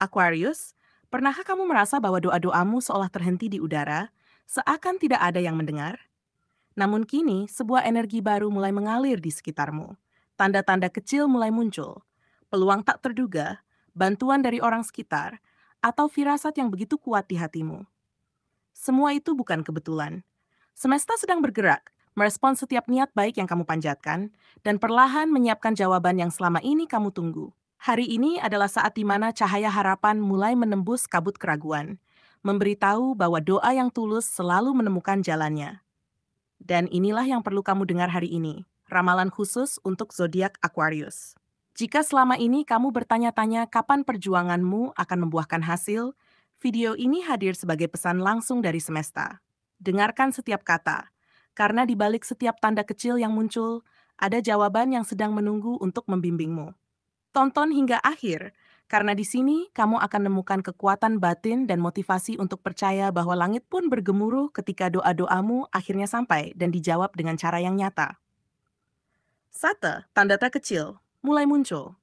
Aquarius, pernahkah kamu merasa bahwa doa-doamu seolah terhenti di udara, seakan tidak ada yang mendengar? Namun kini, sebuah energi baru mulai mengalir di sekitarmu. Tanda-tanda kecil mulai muncul. Peluang tak terduga, bantuan dari orang sekitar, atau firasat yang begitu kuat di hatimu. Semua itu bukan kebetulan. Semesta sedang bergerak, merespons setiap niat baik yang kamu panjatkan, dan perlahan menyiapkan jawaban yang selama ini kamu tunggu. Hari ini adalah saat di mana cahaya harapan mulai menembus kabut keraguan, memberitahu bahwa doa yang tulus selalu menemukan jalannya. Dan inilah yang perlu kamu dengar hari ini, ramalan khusus untuk zodiak Aquarius. Jika selama ini kamu bertanya-tanya kapan perjuanganmu akan membuahkan hasil, video ini hadir sebagai pesan langsung dari semesta. Dengarkan setiap kata, karena di balik setiap tanda kecil yang muncul, ada jawaban yang sedang menunggu untuk membimbingmu. Tonton hingga akhir, karena di sini kamu akan menemukan kekuatan batin dan motivasi untuk percaya bahwa langit pun bergemuruh ketika doa-doamu akhirnya sampai dan dijawab dengan cara yang nyata. Tanda-tanda kecil, mulai muncul.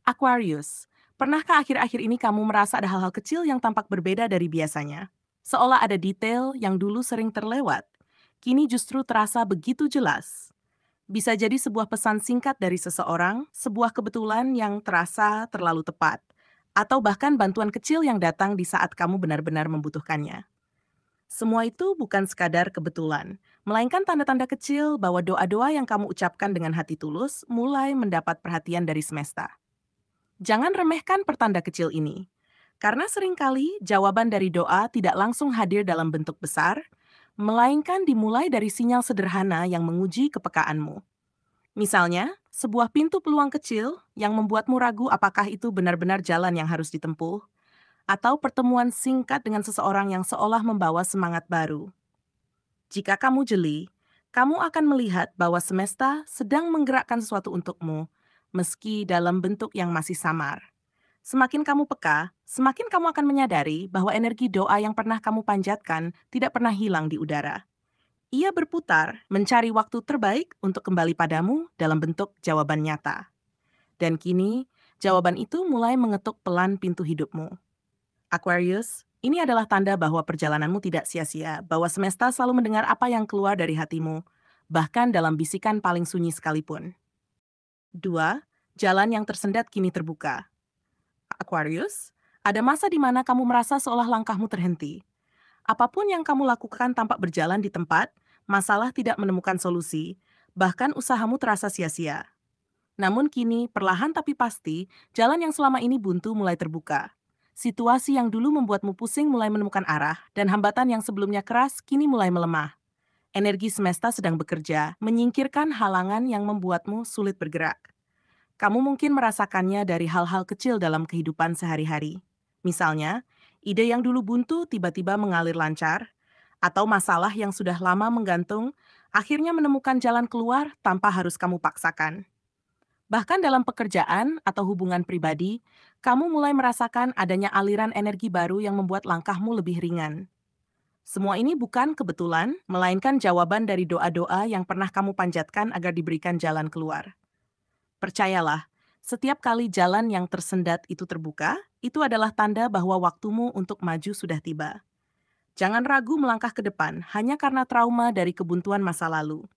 Aquarius, pernahkah akhir-akhir ini kamu merasa ada hal-hal kecil yang tampak berbeda dari biasanya? Seolah ada detail yang dulu sering terlewat, kini justru terasa begitu jelas. Bisa jadi sebuah pesan singkat dari seseorang, sebuah kebetulan yang terasa terlalu tepat, atau bahkan bantuan kecil yang datang di saat kamu benar-benar membutuhkannya. Semua itu bukan sekadar kebetulan, melainkan tanda-tanda kecil bahwa doa-doa yang kamu ucapkan dengan hati tulus mulai mendapat perhatian dari semesta. Jangan remehkan pertanda kecil ini, karena seringkali jawaban dari doa tidak langsung hadir dalam bentuk besar, melainkan dimulai dari sinyal sederhana yang menguji kepekaanmu. Misalnya, sebuah pintu peluang kecil yang membuatmu ragu apakah itu benar-benar jalan yang harus ditempuh, atau pertemuan singkat dengan seseorang yang seolah membawa semangat baru. Jika kamu jeli, kamu akan melihat bahwa semesta sedang menggerakkan sesuatu untukmu, meski dalam bentuk yang masih samar. Semakin kamu peka, semakin kamu akan menyadari bahwa energi doa yang pernah kamu panjatkan tidak pernah hilang di udara. Ia berputar, mencari waktu terbaik untuk kembali padamu dalam bentuk jawaban nyata. Dan kini, jawaban itu mulai mengetuk pelan pintu hidupmu. Aquarius, ini adalah tanda bahwa perjalananmu tidak sia-sia, bahwa semesta selalu mendengar apa yang keluar dari hatimu, bahkan dalam bisikan paling sunyi sekalipun. 2. Jalan yang tersendat kini terbuka. Aquarius, ada masa di mana kamu merasa seolah langkahmu terhenti. Apapun yang kamu lakukan tampak berjalan di tempat, masalah tidak menemukan solusi, bahkan usahamu terasa sia-sia. Namun kini, perlahan tapi pasti, jalan yang selama ini buntu mulai terbuka. Situasi yang dulu membuatmu pusing mulai menemukan arah, dan hambatan yang sebelumnya keras kini mulai melemah. Energi semesta sedang bekerja, menyingkirkan halangan yang membuatmu sulit bergerak. Kamu mungkin merasakannya dari hal-hal kecil dalam kehidupan sehari-hari. Misalnya, ide yang dulu buntu tiba-tiba mengalir lancar, atau masalah yang sudah lama menggantung akhirnya menemukan jalan keluar tanpa harus kamu paksakan. Bahkan dalam pekerjaan atau hubungan pribadi, kamu mulai merasakan adanya aliran energi baru yang membuat langkahmu lebih ringan. Semua ini bukan kebetulan, melainkan jawaban dari doa-doa yang pernah kamu panjatkan agar diberikan jalan keluar. Percayalah, setiap kali jalan yang tersendat itu terbuka, itu adalah tanda bahwa waktumu untuk maju sudah tiba. Jangan ragu melangkah ke depan hanya karena trauma dari kebuntuan masa lalu.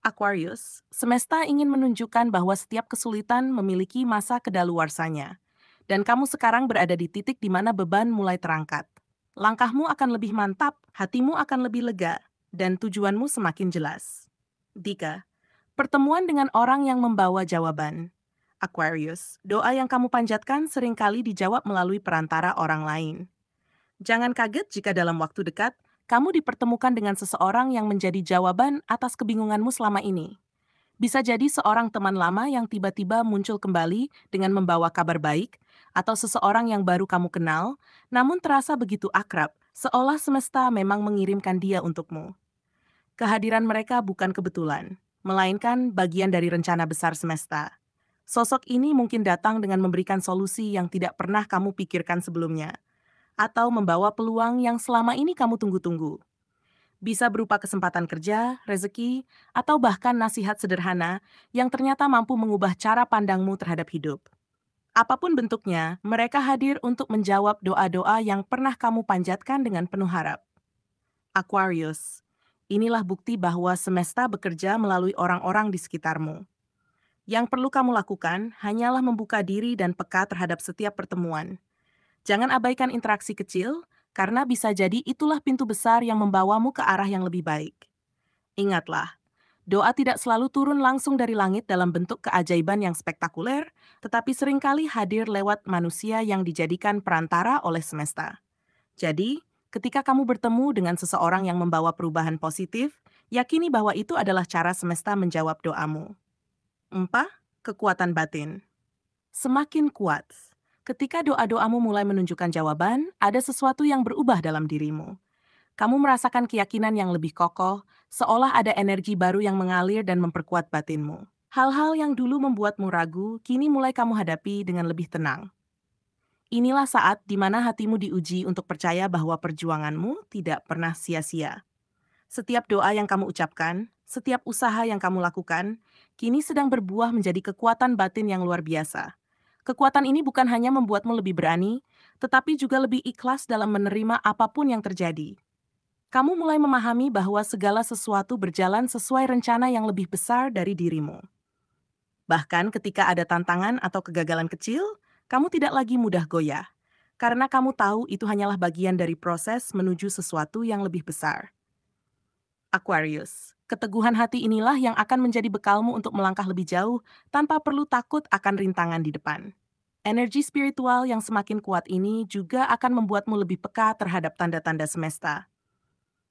Aquarius, semesta ingin menunjukkan bahwa setiap kesulitan memiliki masa kedaluarsanya, dan kamu sekarang berada di titik di mana beban mulai terangkat. Langkahmu akan lebih mantap, hatimu akan lebih lega, dan tujuanmu semakin jelas. 3. Pertemuan dengan orang yang membawa jawaban. Aquarius, doa yang kamu panjatkan seringkali dijawab melalui perantara orang lain. Jangan kaget jika dalam waktu dekat, kamu dipertemukan dengan seseorang yang menjadi jawaban atas kebingunganmu selama ini. Bisa jadi seorang teman lama yang tiba-tiba muncul kembali dengan membawa kabar baik, atau seseorang yang baru kamu kenal, namun terasa begitu akrab, seolah semesta memang mengirimkan dia untukmu. Kehadiran mereka bukan kebetulan, melainkan bagian dari rencana besar semesta. Sosok ini mungkin datang dengan memberikan solusi yang tidak pernah kamu pikirkan sebelumnya, atau membawa peluang yang selama ini kamu tunggu-tunggu. Bisa berupa kesempatan kerja, rezeki, atau bahkan nasihat sederhana yang ternyata mampu mengubah cara pandangmu terhadap hidup. Apapun bentuknya, mereka hadir untuk menjawab doa-doa yang pernah kamu panjatkan dengan penuh harap. Aquarius, inilah bukti bahwa semesta bekerja melalui orang-orang di sekitarmu. Yang perlu kamu lakukan hanyalah membuka diri dan peka terhadap setiap pertemuan. Jangan abaikan interaksi kecil, karena bisa jadi itulah pintu besar yang membawamu ke arah yang lebih baik. Ingatlah, doa tidak selalu turun langsung dari langit dalam bentuk keajaiban yang spektakuler, tetapi seringkali hadir lewat manusia yang dijadikan perantara oleh semesta. Jadi, ketika kamu bertemu dengan seseorang yang membawa perubahan positif, yakini bahwa itu adalah cara semesta menjawab doamu. 4. Kekuatan batin. Semakin kuat. Ketika doa-doamu mulai menunjukkan jawaban, ada sesuatu yang berubah dalam dirimu. Kamu merasakan keyakinan yang lebih kokoh, seolah ada energi baru yang mengalir dan memperkuat batinmu. Hal-hal yang dulu membuatmu ragu, kini mulai kamu hadapi dengan lebih tenang. Inilah saat di mana hatimu diuji untuk percaya bahwa perjuanganmu tidak pernah sia-sia. Setiap doa yang kamu ucapkan, setiap usaha yang kamu lakukan, kini sedang berbuah menjadi kekuatan batin yang luar biasa. Kekuatan ini bukan hanya membuatmu lebih berani, tetapi juga lebih ikhlas dalam menerima apapun yang terjadi. Kamu mulai memahami bahwa segala sesuatu berjalan sesuai rencana yang lebih besar dari dirimu. Bahkan ketika ada tantangan atau kegagalan kecil, kamu tidak lagi mudah goyah. Karena kamu tahu itu hanyalah bagian dari proses menuju sesuatu yang lebih besar. Aquarius, keteguhan hati inilah yang akan menjadi bekalmu untuk melangkah lebih jauh tanpa perlu takut akan rintangan di depan. Energi spiritual yang semakin kuat ini juga akan membuatmu lebih peka terhadap tanda-tanda semesta.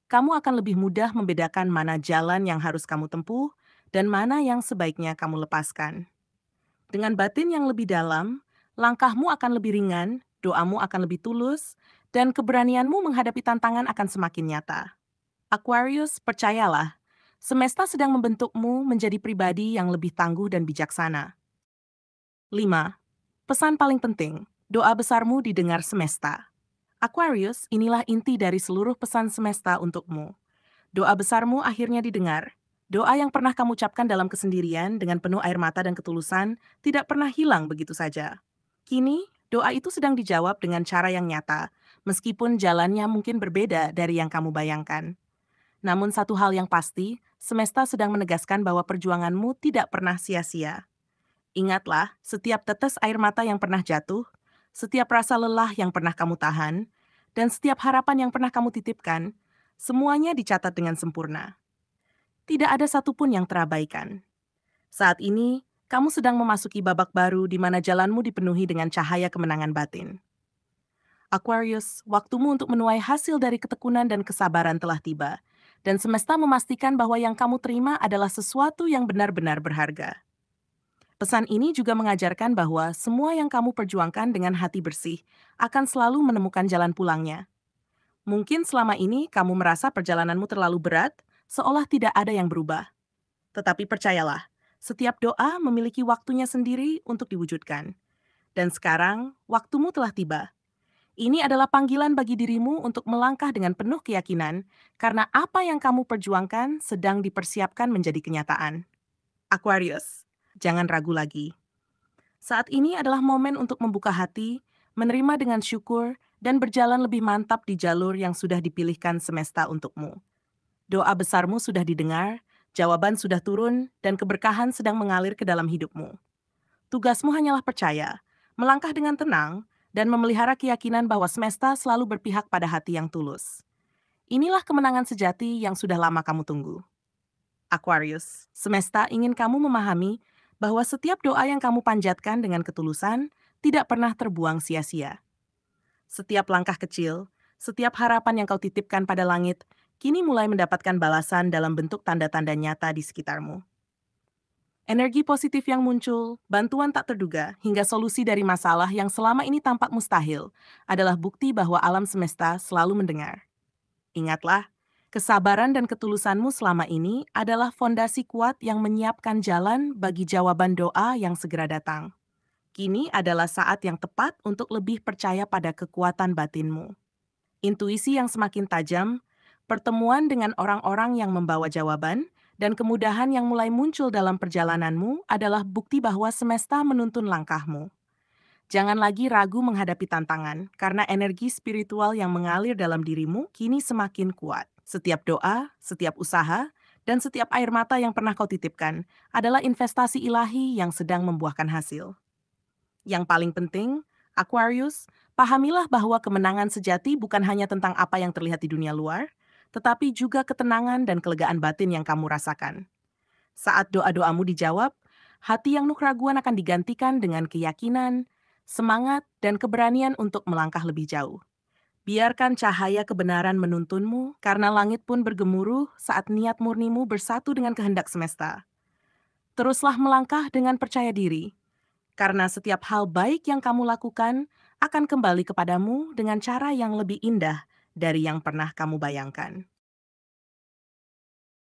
Kamu akan lebih mudah membedakan mana jalan yang harus kamu tempuh dan mana yang sebaiknya kamu lepaskan. Dengan batin yang lebih dalam, langkahmu akan lebih ringan, doamu akan lebih tulus, dan keberanianmu menghadapi tantangan akan semakin nyata. Aquarius, percayalah, semesta sedang membentukmu menjadi pribadi yang lebih tangguh dan bijaksana. 5. Pesan paling penting, doa besarmu didengar semesta. Aquarius, inilah inti dari seluruh pesan semesta untukmu. Doa besarmu akhirnya didengar. Doa yang pernah kamu ucapkan dalam kesendirian dengan penuh air mata dan ketulusan tidak pernah hilang begitu saja. Kini, doa itu sedang dijawab dengan cara yang nyata, meskipun jalannya mungkin berbeda dari yang kamu bayangkan. Namun satu hal yang pasti, semesta sedang menegaskan bahwa perjuanganmu tidak pernah sia-sia. Ingatlah, setiap tetes air mata yang pernah jatuh, setiap rasa lelah yang pernah kamu tahan, dan setiap harapan yang pernah kamu titipkan, semuanya dicatat dengan sempurna. Tidak ada satupun yang terabaikan. Saat ini, kamu sedang memasuki babak baru di mana jalanmu dipenuhi dengan cahaya kemenangan batin. Aquarius, waktumu untuk menuai hasil dari ketekunan dan kesabaran telah tiba, dan semesta memastikan bahwa yang kamu terima adalah sesuatu yang benar-benar berharga. Pesan ini juga mengajarkan bahwa semua yang kamu perjuangkan dengan hati bersih akan selalu menemukan jalan pulangnya. Mungkin selama ini kamu merasa perjalananmu terlalu berat, seolah tidak ada yang berubah. Tetapi percayalah, setiap doa memiliki waktunya sendiri untuk diwujudkan. Dan sekarang, waktumu telah tiba. Ini adalah panggilan bagi dirimu untuk melangkah dengan penuh keyakinan, karena apa yang kamu perjuangkan sedang dipersiapkan menjadi kenyataan. Aquarius, jangan ragu lagi. Saat ini adalah momen untuk membuka hati, menerima dengan syukur, dan berjalan lebih mantap di jalur yang sudah dipilihkan semesta untukmu. Doa besarmu sudah didengar, jawaban sudah turun, dan keberkahan sedang mengalir ke dalam hidupmu. Tugasmu hanyalah percaya, melangkah dengan tenang, dan memelihara keyakinan bahwa semesta selalu berpihak pada hati yang tulus. Inilah kemenangan sejati yang sudah lama kamu tunggu. Aquarius, semesta ingin kamu memahami bahwa setiap doa yang kamu panjatkan dengan ketulusan tidak pernah terbuang sia-sia. Setiap langkah kecil, setiap harapan yang kau titipkan pada langit, kini mulai mendapatkan balasan dalam bentuk tanda-tanda nyata di sekitarmu. Energi positif yang muncul, bantuan tak terduga, hingga solusi dari masalah yang selama ini tampak mustahil adalah bukti bahwa alam semesta selalu mendengar. Ingatlah, kesabaran dan ketulusanmu selama ini adalah fondasi kuat yang menyiapkan jalan bagi jawaban doa yang segera datang. Kini adalah saat yang tepat untuk lebih percaya pada kekuatan batinmu. Intuisi yang semakin tajam, pertemuan dengan orang-orang yang membawa jawaban, dan kemudahan yang mulai muncul dalam perjalananmu adalah bukti bahwa semesta menuntun langkahmu. Jangan lagi ragu menghadapi tantangan, karena energi spiritual yang mengalir dalam dirimu kini semakin kuat. Setiap doa, setiap usaha, dan setiap air mata yang pernah kau titipkan adalah investasi ilahi yang sedang membuahkan hasil. Yang paling penting, Aquarius, pahamilah bahwa kemenangan sejati bukan hanya tentang apa yang terlihat di dunia luar, tetapi juga ketenangan dan kelegaan batin yang kamu rasakan. Saat doa-doamu dijawab, hati yang nuk raguan akan digantikan dengan keyakinan, semangat, dan keberanian untuk melangkah lebih jauh. Biarkan cahaya kebenaran menuntunmu, karena langit pun bergemuruh saat niat murnimu bersatu dengan kehendak semesta. Teruslah melangkah dengan percaya diri, karena setiap hal baik yang kamu lakukan akan kembali kepadamu dengan cara yang lebih indah dari yang pernah kamu bayangkan.